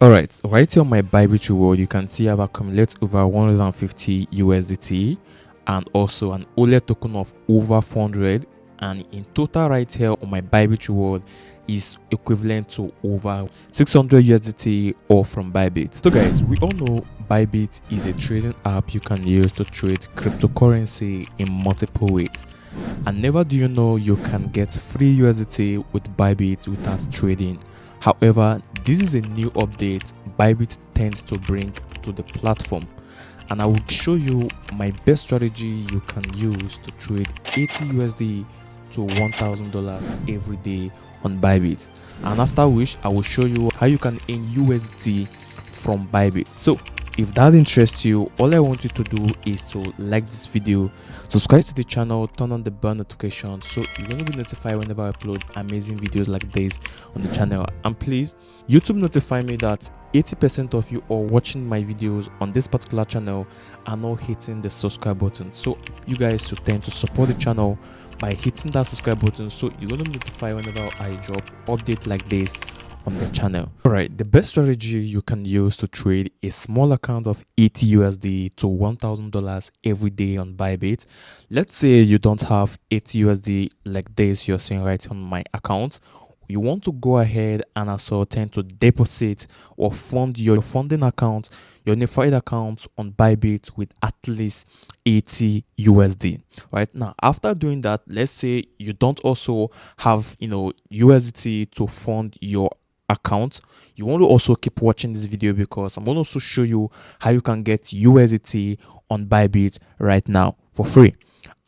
Alright, right here on my Bybit reward, you can see I've accumulated over 150 USDT and also an OLED token of over 400, and in total right here on my Bybit reward is equivalent to over 600 USDT all from Bybit. So guys, we all know Bybit is a trading app you can use to trade cryptocurrency in multiple ways. And never do you know you can get free USDT with Bybit without trading. However, this is a new update Bybit tends to bring to the platform, and I will show you my best strategy you can use to trade 80 USD to $1,000 every day on Bybit. And after which I will show you how you can earn USD from Bybit. So if that interests you, all I want you to do is to like this video, subscribe to the channel, turn on the bell notification so you're going to be notified whenever I upload amazing videos like this on the channel. And please, YouTube notify me that 80% of you are watching my videos on this particular channel are not hitting the subscribe button. So you guys should tend to support the channel by hitting that subscribe button so you're going to be notified whenever I drop updates like this on the channel. Alright, the best strategy you can use to trade a small account of 80 USD to $1,000 every day on Bybit. Let's say you don't have 80 USD like this you're seeing right on my account. You want to go ahead and also tend to deposit or fund your funding account, your unified account on Bybit with at least 80 USD. Right now, after doing that, let's say you don't also have USDT to fund your account, you want to also keep watching this video because I'm going to also show you how you can get USDT on Bybit right now for free.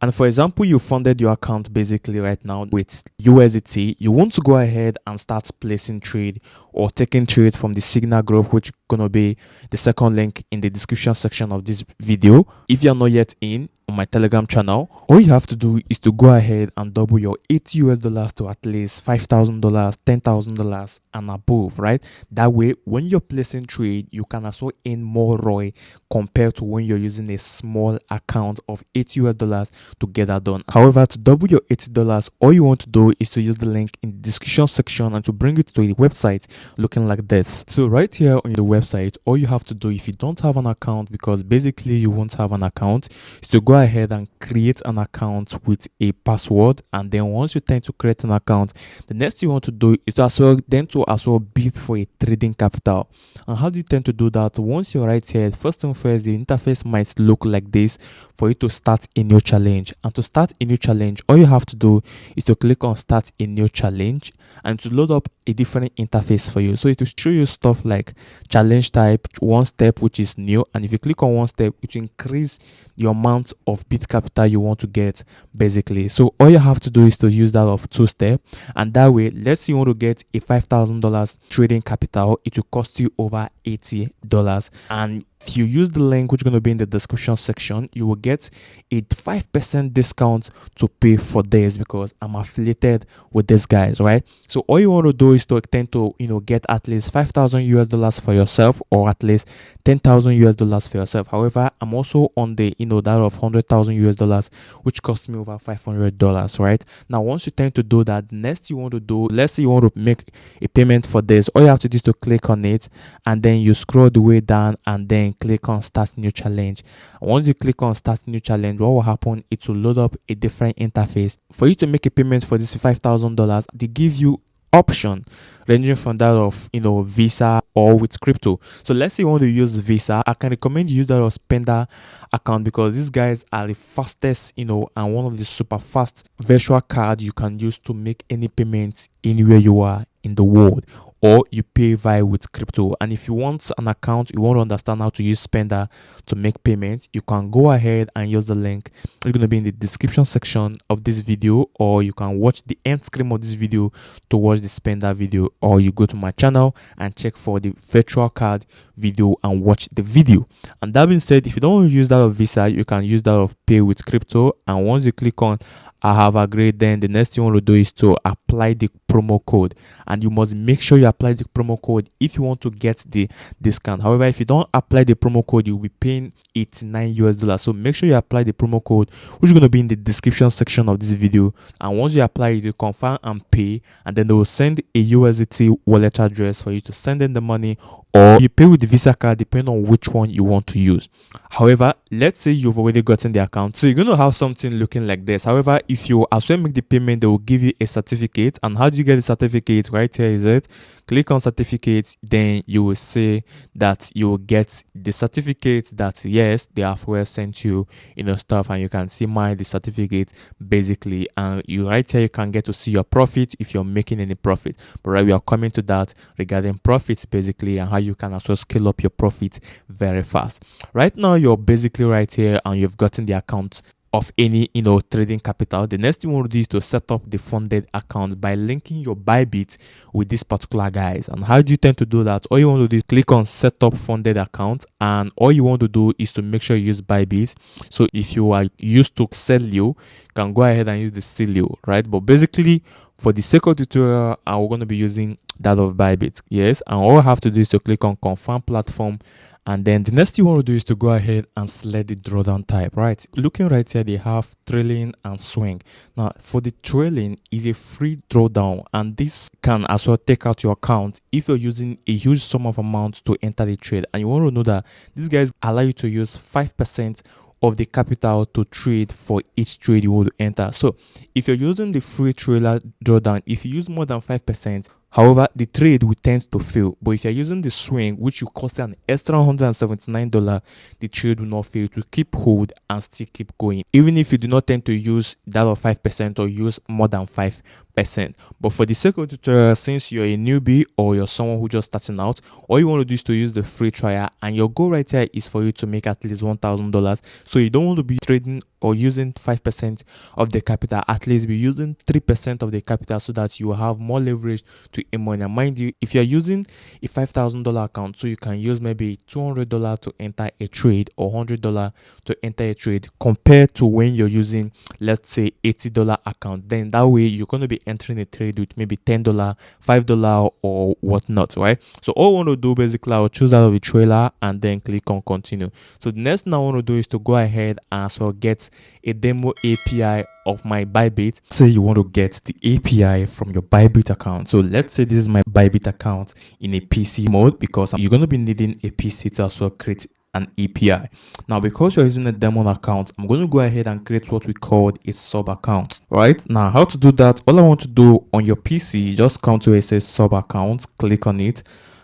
And for example, you funded your account basically right now with USDT. You want to go ahead and start placing trade or taking trade from the Signal group, which is going to be the second link in the description section of this video. If you're not yet in on my Telegram channel, all you have to do is to go ahead and double your $80 to at least $5,000, $10,000 and above, right? That way, when you're placing trade, you can also earn more ROI compared to when you're using a small account of $80 to get that done. However, to double your $80, all you want to do is to use the link in the description section and to bring it to a website looking like this. So right here on the website, all you have to do if you don't have an account, because basically you won't have an account, is to go ahead and create an account with a password. And then once you tend to create an account, the next thing you want to do is to bid for a trading capital. And how do you tend to do that? Once you're right here, first thing first, the interface might look like this for you to start a new challenge. And to start a new challenge, all you have to do is to click on start a new challenge and to load up a different interface for you. So it will show you stuff like challenge type, one step, which is new, and if you click on one step, it will increase the amount of bid capital you want to get basically. So all you have to do is to use that of two step, and that way, let's say you want to get a $5,000 trading capital, it will cost you over $80. And if you use the link which is going to be in the description section, you will get a 5% discount to pay for this because I'm affiliated with these guys, right? So all you want to do is to tend to get at least $5,000 for yourself or at least $10,000 for yourself. However, I'm also on the that of $100,000, which cost me over $500, right? Now once you tend to do that, next you want to do, let's say you want to make a payment for this, all you have to do is to click on it and then you scroll the way down and then click on start new challenge. And once you click on start new challenge, what will happen, it will load up a different interface for you to make a payment for this $5,000. They give you option ranging from that of Visa or with crypto. So let's say you want to use Visa, I can recommend you use that of Spender account because these guys are the fastest and one of the super fast virtual card you can use to make any payments anywhere you are in the world, or you pay via with crypto. And if you want an account, you want to understand how to use Spender to make payments, you can go ahead and use the link. It's going to be in the description section of this video, or you can watch the end screen of this video to watch the Spender video, or you go to my channel and check for the virtual card video and watch the video. And that being said, if you don't want to use that of Visa, you can use that of pay with crypto. And once you click on I have agreed, then the next thing you want to do is to apply the promo code, and you must make sure you apply the promo code if you want to get the discount. However, if you don't apply the promo code, you'll be paying $89. So make sure you apply the promo code, which is going to be in the description section of this video. And once you apply it, you confirm and pay, and then they will send a USDT wallet address for you to send in the money or you pay with the Visa card, depending on which one you want to use. However, let's say you've already gotten the account, so you're going to have something looking like this. However, if you as well make the payment, they will give you a certificate. And how do you get the certificate? Right here is it. Click on certificate, then you will see that you will get the certificate that yes, they have well sent you, stuff, and you can see the certificate basically. And you right here, you can get to see your profit if you're making any profit. But right, we are coming to that regarding profits basically, and how you can also scale up your profit very fast. Right now, you're basically right here, and you've gotten the account of any trading capital. The next thing you want to do is to set up the funded account by linking your Bybit with this particular guys. And how do you tend to do that? All you want to do is click on set up funded account, and all you want to do is to make sure you use Bybit. So if you are used to Celio, you can go ahead and use the Celio, right? But basically, for the sake of the tutorial, I'm going to be using that of Bybit. Yes, and all I have to do is to click on confirm platform. And then the next thing you want to do is to go ahead and select the drawdown type, right? Looking right here, they have trailing and swing. Now, for the trailing is a free drawdown, and this can as well take out your account if you're using a huge sum of amount to enter the trade. And you want to know that these guys allow you to use 5% of the capital to trade for each trade you want to enter. So if you're using the free trailer drawdown, if you use more than 5%, however, the trade will tend to fail. But if you're using the swing, which will cost an extra $179, the trade will not fail, to keep hold and still keep going, even if you do not tend to use that of 5% or use more than 5%. But for the sake of the tutorial, since you're a newbie or you're someone who just starting out, all you want to do is to use the free trial, and your goal right here is for you to make at least $1,000. So you don't want to be trading or using 5% of the capital. At least be using 3% of the capital, so that you will have more leverage to earn money. And mind you, if you're using a $5,000 account, so you can use maybe $200 to enter a trade or $100 to enter a trade, compared to when you're using, let's say, $80 account. Then that way you're going to be entering a trade with maybe $10, $5 or whatnot, right? So all I want to do basically, I'll choose out of the trailer and then click on continue. So the next thing I want to do is to go ahead and so get a demo API of my Bybit. Say you want to get the API from your Bybit account. So let's say this is my Bybit account in a PC mode, because you're going to be needing a PC to also create an API. Now, because you're using a demo account, I'm going to go ahead and create what we call a sub account. Right now, how to do that? All I want to do on your PC, just come to where it says sub account, click on it.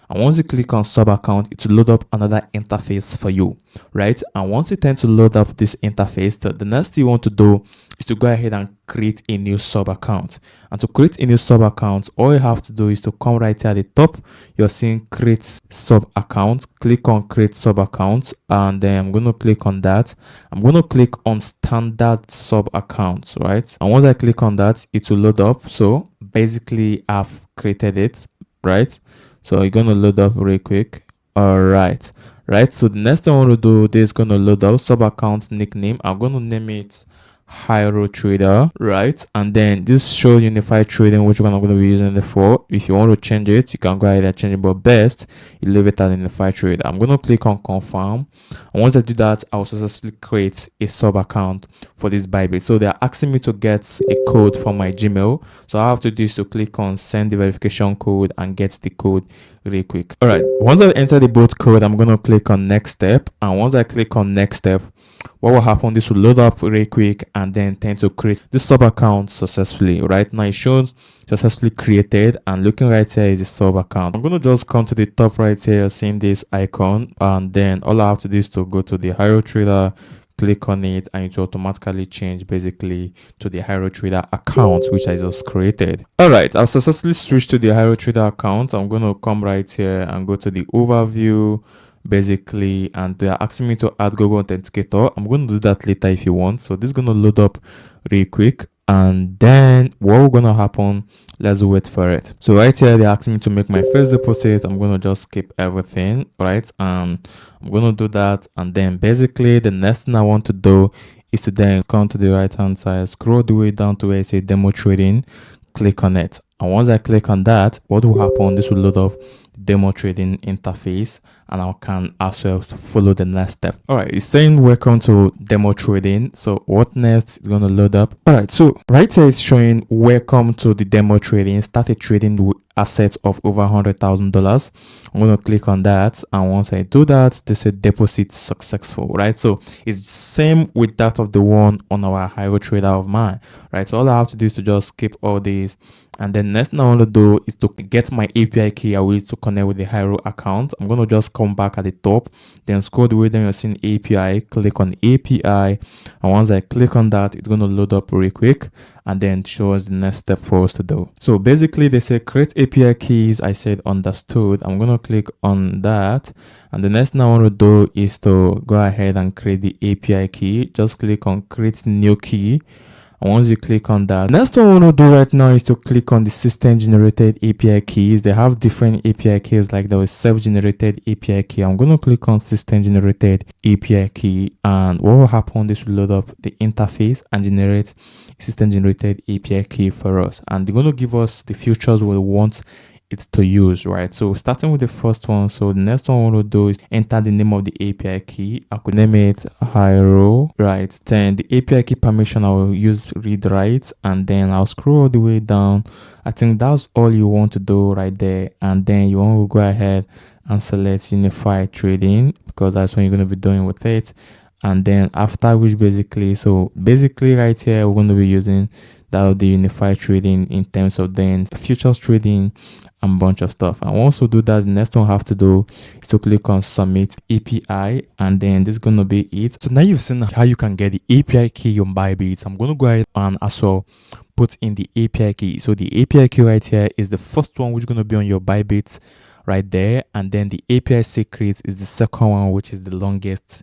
And once you click on sub account, it will load up another interface for you, right? And once you tend to load up this interface, the next thing you want to do is to go ahead and create a new sub account. And to create a new sub account, all you have to do is to come right here at the top. You're seeing create sub account. Click on create sub account, and then I'm going to click on that. I'm going to click on standard sub account, right? And once I click on that, it will load up. So basically, I've created it, right? So you're gonna load up real quick. All right. So the next thing I want to do, this is gonna load up sub account nickname. I'm gonna name it Hiro Trader, right? And then this show unified trading, which one I'm going to be using it for. If you want to change it, you can go ahead and change it, but best you leave it as unified trade. I'm going to click on confirm, and once I do that, I will successfully create a sub account for this Bybit. So they're asking me to get a code from my Gmail, so I have to do is to click on send the verification code and get the code really quick. All right, once I enter the boot code, I'm going to click on next step, and once I click on next step, what will happen, this will load up really quick and then tend to create this sub account successfully. Right now it shows successfully created, and looking right here is the sub account. I'm going to just come to the top right here, seeing this icon, and then all I have to do is to go to the Hiro Trader, click on it, and it will automatically change basically to the Hiro Trader account which I just created. All right, I've successfully switched to the Hiro Trader account. I'm going to come right here and go to the overview basically, and they are asking me to add Google Authenticator. I'm going to do that later if you want. So this is going to load up really quick, and then what will going to happen, let's wait for it. So right here they're asking me to make my first deposit. I'm going to just skip everything, right? And I'm going to do that, and then basically the next thing I want to do is to then come to the right hand side, scroll the way down to where it says demo trading, click on it. And once I click on that, what will happen, this will load up demo trading interface, and I can as well follow the next step. All right, it's saying welcome to demo trading. So what next is going to load up? All right, so right here it's showing welcome to the demo trading. Started trading with assets of over $100,000. I'm going to click on that, and once I do that, they say deposit successful, right? So it's same with that of the one on our Hero Trader of mine, right? So all I have to do is to just skip all these, and then next thing I want to do is to get my API key. I will use to connect with the Hero account. I'm going to just come back at the top, then scroll the way down, you're seeing API, click on API, and once I click on that, it's going to load up really quick and then show us the next step for us to do. So basically they say create API keys. I said understood. I'm going to click on that, and the next thing I want to do is to go ahead and create the API key. Just click on create new key. And once you click on that, next one I want to do right now is to click on the system generated API keys. They have different API keys, like there is self-generated API key. I'm going to click on system generated API key, and what will happen, this will load up the interface and generate system generated API key for us, and they're going to give us the features we want it to use, right? So starting with the first one, so the next one I want to do is enter the name of the API key. I could name it Hiro, right? Then the API key permission, I will use read write, and then I'll scroll all the way down. I think that's all you want to do right there, and then you want to go ahead and select unified trading, because that's what you're going to be doing with it. And then after which basically right here we're going to be using that of the unified trading in terms of then futures trading and bunch of stuff. And once we do that, the next one I have to do is to click on submit API, and then this is going to be it. So now you've seen how you can get the API key on Bybit. I'm going to go ahead and as well put in the API key. So the API key right here is the first one which is going to be on your Bybit right there, and then the API secret is the second one, which is the longest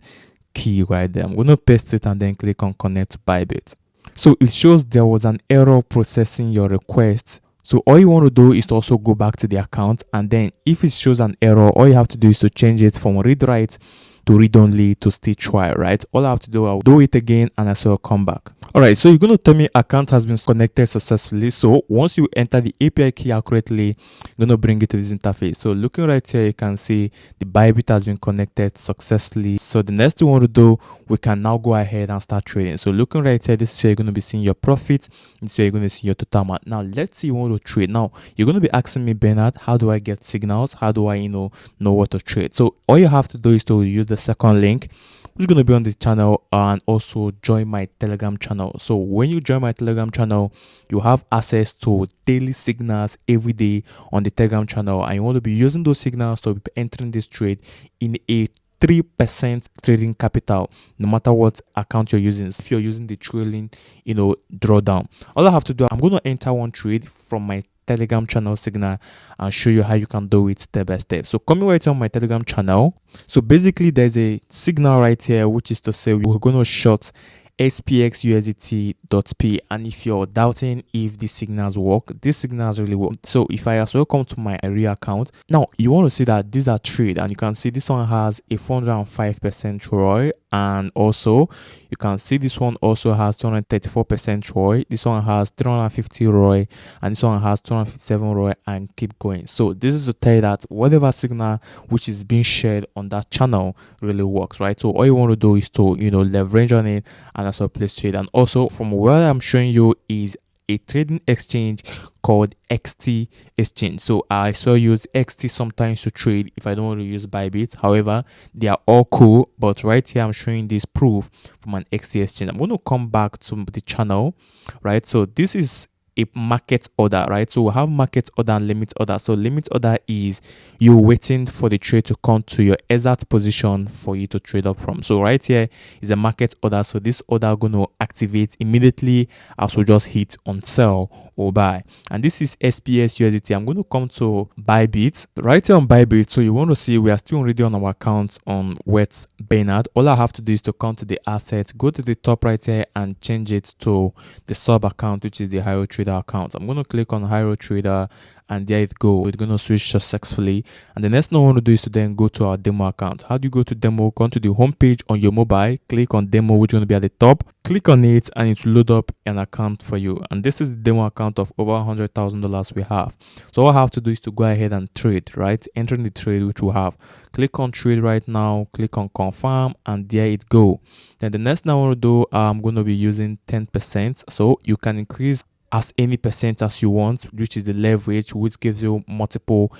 key right there. I'm going to paste it and then click on connect to Bybit. So it shows there was an error processing your request. So all you want to do is to also go back to the account, and then if it shows an error, all you have to do is to change it from read write to read only to still try, right? All I have to do, I'll do it again and as well come back. All right, so you're going to tell me account has been connected successfully. So once you enter the API key accurately, you're going to bring it to this interface. So looking right here, you can see the Bybit has been connected successfully. So the next thing we want to do, we can now go ahead and start trading. So looking right here, this is where you're going to be seeing your profit. This is where you're going to see your total amount. Now let's see you want to trade. Now you're going to be asking me, Bernard, how do I get signals? How do I know what to trade? So all you have to do is to use the second link, which is going to be on the channel, and also join my Telegram channel. So when you join my Telegram channel, you have access to daily signals every day on the Telegram channel, and you want to be using those signals to be entering this trade in a 3% trading capital, no matter what account you're using. If you're using the trailing drawdown, all I have to do, I'm going to enter one trade from my Telegram channel signal and show you how you can do it step by step. So coming right on my Telegram channel, so basically there's a signal right here, which is to say we're going to short SPX USDT.P, and if you're doubting if these signals work, these signals really work. So if I as well come to my real account, now you want to see that these are trade, and you can see this one has a 405% ROI, and also you can see this one also has 234% ROI, this one has 350 ROI, and this one has 257 ROI, and keep going. So this is to tell you that whatever signal which is being shared on that channel really works, right? So all you want to do is to leverage on it and also place trade. And also from what I'm showing you is a trading exchange called XT exchange. So I still use XT sometimes to trade if I don't want to use Bybit. However, they are all cool, but right here I'm showing this proof from an XT exchange. I'm going to come back to the channel, right? So this is a market order, right? So we have market order and limit order. So limit order is you waiting for the trade to come to your exact position for you to trade up from. So right here is a market order. So this order going to activate immediately as we just hit on sell or buy. And this is SPS USDT. I'm going to come to Bybit. Right here on Bybit, so you want to see we are still already on our account on Wets Bernard. All I have to do is to come to the asset, go to the top right here and change it to the sub account, which is the Hiro Trader account. I'm going to click on Hiro Trader, and there it go. It's going to switch successfully. And the next thing I want to do is to then go to our demo account. How do you go to demo? Go to the home page on your mobile, click on demo, which is going to be at the top. Click on it and it will load up an account for you. And this is the demo account amount of over $100,000 we have. So all I have to do is to go ahead and trade, right? Entering the trade which we have. Click on trade right now, click on confirm, and there it go. Then the next thing I want to do, I'm going to be using 10%. So you can increase as any percent as you want, which is the leverage, which gives you multiple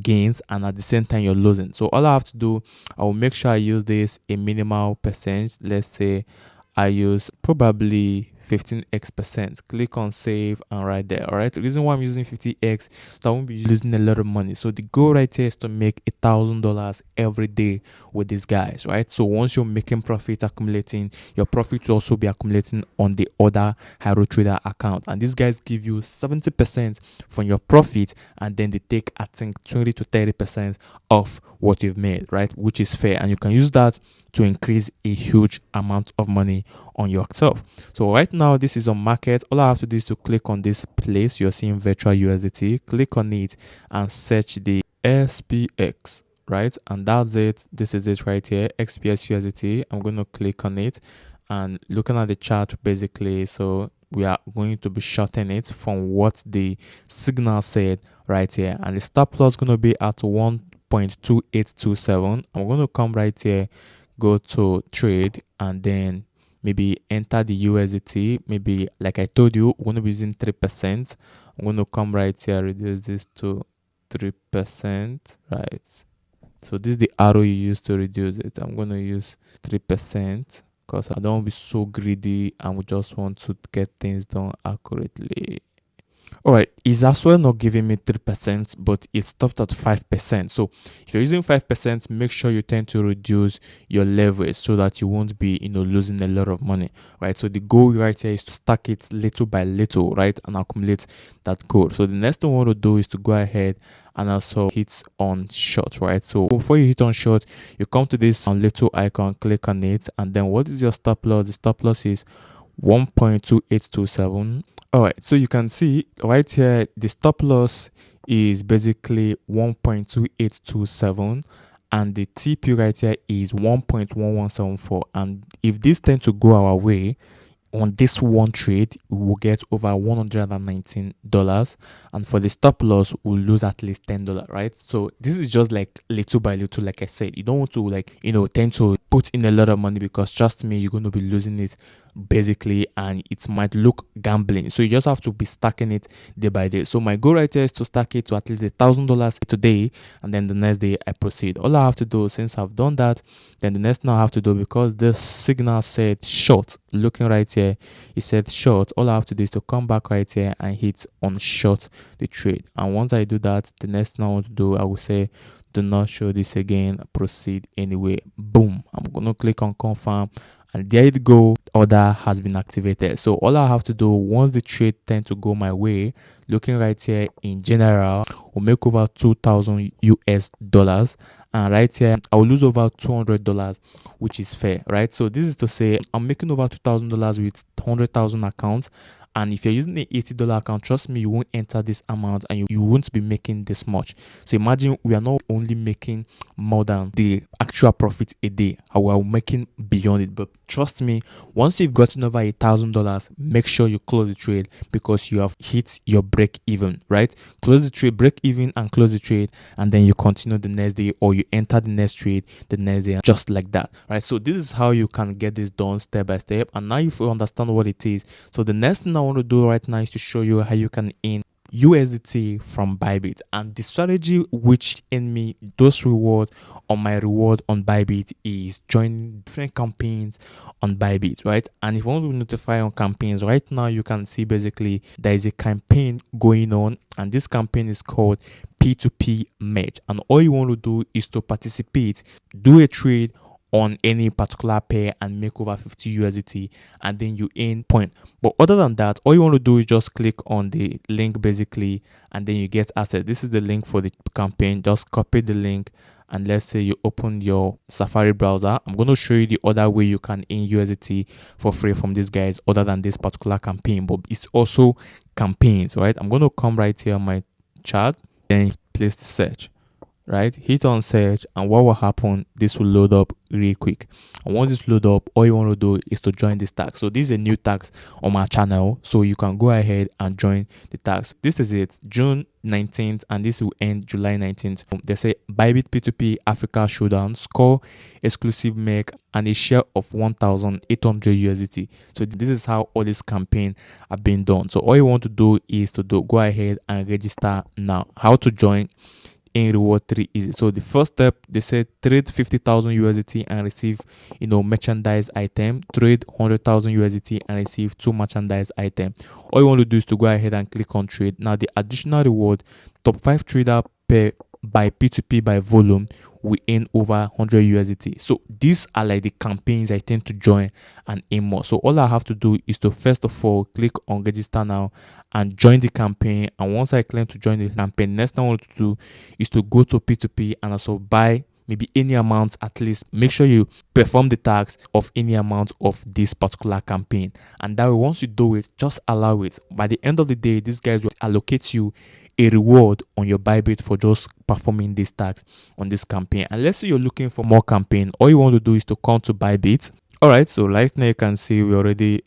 gains, and at the same time you're losing. So all I have to do, I will make sure I use this a minimal percent. Let's say I use probably 15x percent. Click on save and right there. All right, the reason why I'm using 50x, so I won't be losing a lot of money. So the goal right here is to make $1,000 every day with these guys, right? So once you're making profit accumulating, your profit will also be accumulating on the other Hero Trader account, and these guys give you 70% from your profit, and then they take, I think, 20 to 30% of what you've made, right? Which is fair, and you can use that to increase a huge amount of money on yourself. So right now this is on market. All I have to do is to click on this place you're seeing virtual USDT, click on it and search the SPX, right? And that's it. This is it right here, XPS USDT. I'm going to click on it and looking at the chart basically, so we are going to be shorting it from what the signal said right here, and the stop loss is going to be at 1.2827. I'm going to come right here, go to trade, and then maybe enter the USDT. Maybe like I told you, we're going to be using 3%. I'm going to come right here, reduce this to 3%, right? So this is the arrow you use to reduce it. I'm going to use 3% because I don't want to be so greedy and we just want to get things done accurately. All right, it's as well not giving me 3%, but it stopped at 5%. So if you're using 5%, make sure you tend to reduce your leverage so that you won't be losing a lot of money, right? So the goal right here is to stack it little by little, right, and accumulate that goal. So the next thing we want to do is to go ahead and also hit on short, right? So before you hit on short, you come to this little icon, click on it, and then what is your stop loss? The stop loss is 1.2827. All right, so you can see right here the stop loss is basically 1.2827, and the TP right here is 1.1174. And if this tends to go our way on this one trade, we will get over $119, and for the stop loss we'll lose at least $10, right? So this is just like little by little. Like I said, you don't want to tend to put in a lot of money, because trust me, you're going to be losing it basically, and it might look gambling. So you just have to be stacking it day by day. So my goal right here is to stack it to at least $1,000 today, and then the next day I proceed. All I have to do, since I've done that, then the next thing I have to do, because this signal said short, looking right here, it said short, all I have to do is to come back right here and hit on short the trade. And once I do that, the next thing I want to do, I will say do not show this again, proceed anyway. Boom, I'm gonna click on confirm, and there it go, order has been activated. So all I have to do, once the trade tend to go my way, looking right here in general, will make over 2,000 US dollars, and right here I will lose over $200, which is fair, right? So this is to say I'm making over $2,000 with 100,000 accounts. And if you're using an $80 account, trust me, you won't enter this amount, and you won't be making this much. So imagine we are not only making more than the actual profit a day, we are making beyond it. But trust me, once you've gotten over $1,000, make sure you close the trade, because you have hit your break even, right? Close the trade, break even, and close the trade, and then you continue the next day, or you enter the next trade the next day, just like that, right? So this is how you can get this done step by step. And now you understand what it is. So the next thing I want to do right now is to show you how you can earn USDT from Bybit, and the strategy which earned me those rewards on my reward on Bybit is joining different campaigns on Bybit, right? And if you want to notify on campaigns, right now you can see basically there is a campaign going on, and this campaign is called P2P Merge, and all you want to do is to participate, do a trade on any particular pair and make over 50 USDT, and then you earn point. But other than that, all you want to do is just click on the link basically, and then you get access. This is the link for the campaign. Just copy the link, and let's say you open your Safari browser. I'm going to show you the other way you can earn USDT for free from these guys other than this particular campaign, but it's also campaigns, right? I'm going to come right here on my chart, then place the search. right? Hit on search, and what will happen? This will load up really quick. And once this load up, all you want to do is to join this tax. So this is a new tax on my channel, so you can go ahead and join the tax. This is it, June 19th, and this will end July 19th. They say Bybit P2P Africa Showdown, score exclusive make, and a share of 1,800 USDT. So this is how all this campaign are being done. So all you want to do is to go ahead and register now. How to join? In reward 3 easy. So the first step, they said trade 50,000 USDT and receive merchandise item. Trade 100,000 USDT and receive 2 merchandise item. All you want to do is to go ahead and click on trade. Now the additional reward, top 5 trader per by P2P by volume, we earn over 100 USDT. So these are like the campaigns I tend to join and earn more. So all I have to do is to first of all click on register now and join the campaign. And once I claim to join the campaign, next thing I want to do is to go to P2P and also buy maybe any amount. At least make sure you perform the tax of any amount of this particular campaign, and that way once you do it, just allow it. By the end of the day, these guys will allocate you a reward on your Bybit for just performing this tax on this campaign. And let's say you're looking for more campaign, all you want to do is to come to Bybit. All right, so right now you can see we already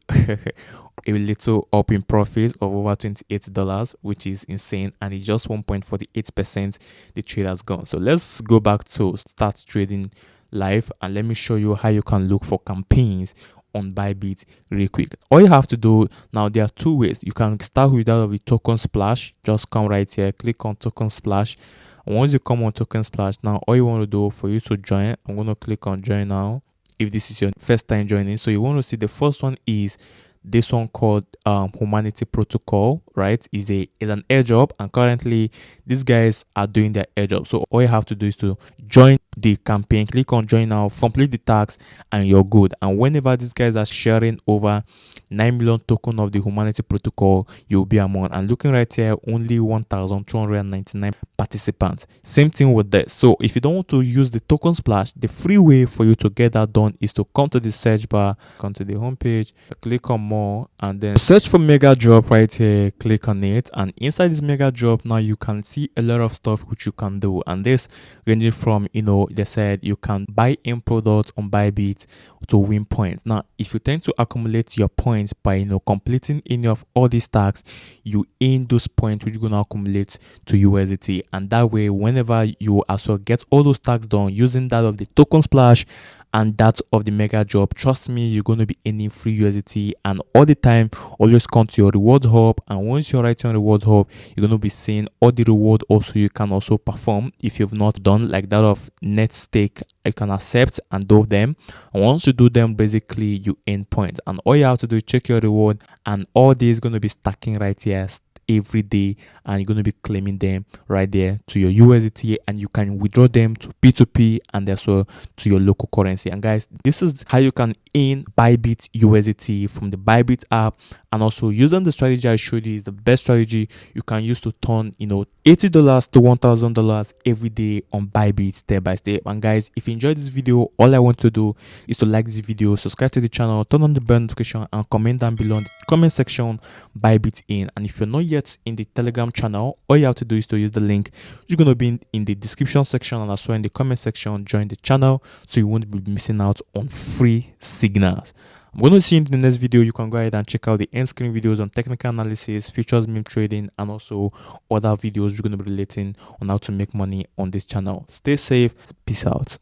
a little up in profit of over $28, which is insane, and it's just 1.48% the trade has gone. So let's go back to start trading live, and let me show you how you can look for campaigns on Bybit really quick. All you have to do now, there are 2 ways. You can start with that of the token splash. Just come right here, click on token splash, and once you come on token splash, now all you want to do for you to join, I'm going to click on join now if this is your first time joining. So you want to see the first one is this one called Humanity Protocol, right? Is an airdrop, and currently these guys are doing their airdrop. So all you have to do is to join the campaign, click on join now, complete the tax, and you're good. And whenever these guys are sharing over 9 million token of the Humanity Protocol, you'll be among. And looking right here, only 1,299 participants. Same thing with this. So if you don't want to use the token splash, the free way for you to get that done is to come to the search bar, come to the homepage, click on more, and then search for mega drop right here, click on it. And inside this mega drop, now you can see a lot of stuff which you can do, and this ranging from they said you can buy in products on Bybit to win points. Now if you tend to accumulate your points by completing any of all these tasks, you earn those points which you're gonna accumulate to USDT, and that way whenever you as well get all those tasks done using that of the token splash and that of the mega drop, trust me, you're going to be earning free USDT. And all the time, always come to your reward hub, and once you're right on reward hub, you're going to be seeing all the reward also you can also perform if you've not done, like that of net stake. You can accept and do them, and once you do them, basically you earn points, and all you have to do is check your reward, and all this is going to be stacking right here every day, and you're going to be claiming them right there to your USDT, and you can withdraw them to P2P and also to your local currency. And guys, this is how you can earn Bybit USDT from the Bybit app, and also using the strategy I showed you is the best strategy you can use to turn $80 to $1,000 every day on Bybit step by step. And guys, if you enjoyed this video, all I want to do is to like this video, subscribe to the channel, turn on the bell notification, and comment down below in the comment section Bybit in. And if you're not yet in the Telegram channel, all you have to do is to use the link you're going to be in the description section, and also in the comment section. Join the channel so you won't be missing out on free signals. I'm going to see you in the next video. You can go ahead and check out the end screen videos on technical analysis, futures, meme trading, and also other videos you're going to be relating on how to make money on this channel. Stay safe. Peace out.